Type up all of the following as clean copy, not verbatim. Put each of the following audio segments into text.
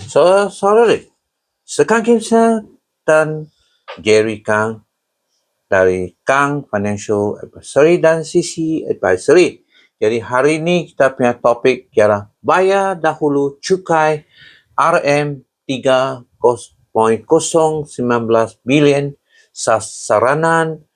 Sorry, Sekang Kim Sa dan Jerry Kang dari Kang Financial Advisory dan CC Advisory. Jadi hari ini kita punya topik ialah bayar dahulu cukai RM3.019 bilion sasaranan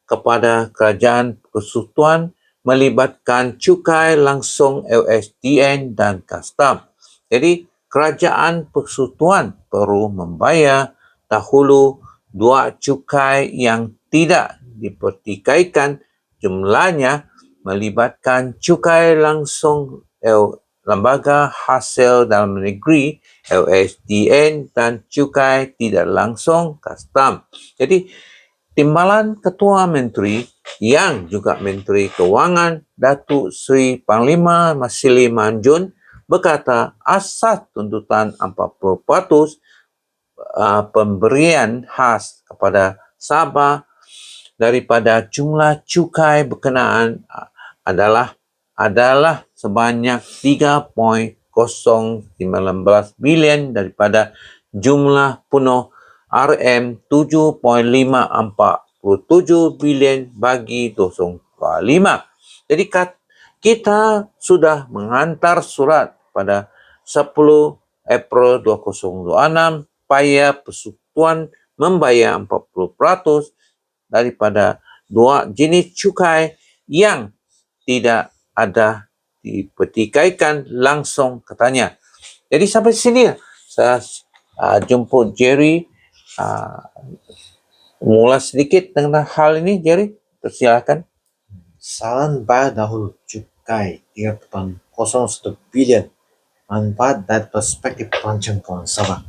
kepada Kerajaan Persekutuan melibatkan cukai langsung LSDN dan Kastam. Jadi Kerajaan Persekutuan perlu membayar dahulu dua cukai yang tidak dipertikaikan jumlahnya melibatkan cukai langsung Lembaga Hasil Dalam Negeri LSDN dan cukai tidak langsung Kastam. Jadi Timbalan Ketua Menteri yang juga Menteri Kewangan Datuk Seri Panglima Masili Manjun berkata asas tuntutan 40% pemberian khas kepada Sabah daripada jumlah cukai berkenaan adalah sebanyak 3.019 bilion daripada jumlah penuh RM7.547 bilion bagi 2025. Jadi kita sudah menghantar surat pada 10 April 2026 supaya Persekutuan membayar 40% daripada dua jenis cukai yang tidak ada dipertikaikan langsung katanya. Jadi sampai sini saya jemput Jerry mula sedikit tentang hal ini. Jerry, persilakan. Saran bayar dahulu cukai 3.01 bilion manfaat dari perspektif perancang keuangan Sabah.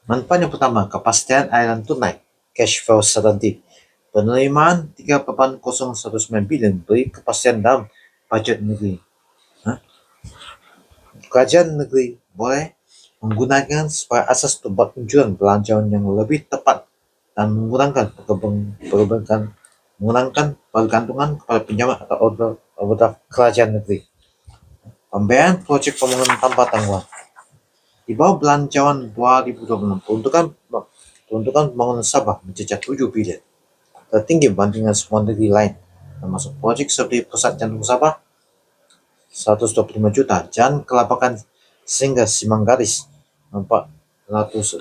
Manfaat yang pertama, kepastian aliran tunai, cash flow certainty. Penerimaan 3.019 bilion beri kepastian dalam bajet negeri. Kerajaan negeri boleh menggunakan sebagai asas untuk buat anjuran belanjawan yang lebih tepat dan mengurangkan pergantungan kepada pinjaman atau overdraft kerajaan negeri. Pembayaran projek pembangunan tanpa tanggungan. Di bawah belanjawan 2026, peruntukan pembangunan Sabah mencapai 7 bilion, tertinggi berbanding semua negeri lain, termasuk projek seperti Pusat Jantung Sabah 125 juta, Jalan Kelabakan sehingga Simang Gadis 416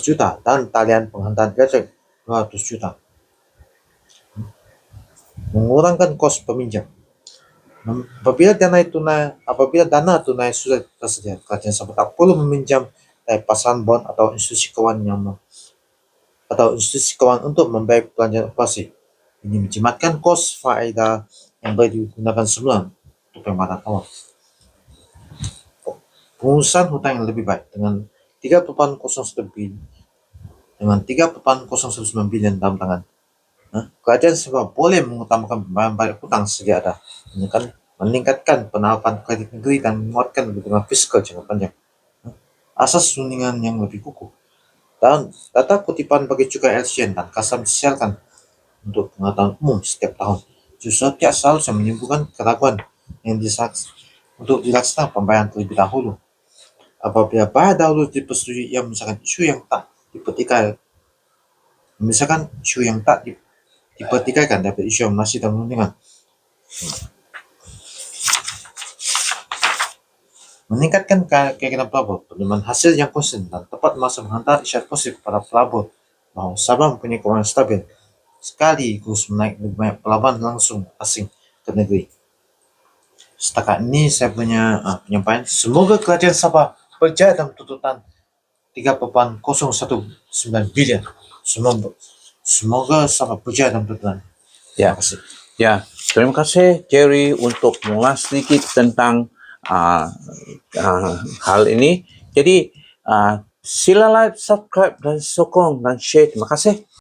juta, dan talian penghantaran listrik 200 juta. Mengurangkan kos peminjam. Apabila dana tunai sudah tersedia, kerajaan Sabah tak perlu meminjam dari pasaran bond atau institusi keuangan untuk membayar pelanjangan operasi. Ini menjimatkan kos faedah yang boleh digunakan semula untuk pembayaran awal. Pengurusan hutang yang lebih baik dengan 3.01 bilion dalam tangan. Kerajaan Sabah boleh mengutamakan pembayaran balik hutang sedia ada, meningkatkan penahapan kredit negeri dan menguatkan hubungan fiskal jangka panjang. Asas rundingan yang lebih kukuh. Dan data kutipan bagi cukai LSDN dan Kastam disiarkan untuk pengetahuan umum setiap tahun. Justru tidak seharusnya menimbulkan keraguan yang untuk dilaksanakan pembayaran terlebih dahulu. Apabila bayar dahulu dipersetujui, yang misalkan isu yang tak dipertikaikan dapat isu yang masih dalam rundingan. Meningkatkan keyakinan pelabur, penerimaan hasil yang konsisten dan tepat masa menghantar isyarat positif kepada pelabur bahawa Sabah mempunyai keuangan stabil, sekaligus menaik lebih banyak pelabuhan langsung asing ke negeri. Setakat ini saya punya penyampaian. Semoga kerajaan Sabah berjaya dalam tuntutan 3.019 bilion. Semoga Sabah berjaya dalam tuntutan. Terima kasih. Terima kasih Jerry untuk mengulas sedikit tentang hal ini. Jadi sila like, subscribe dan sokong dan share. Terima kasih.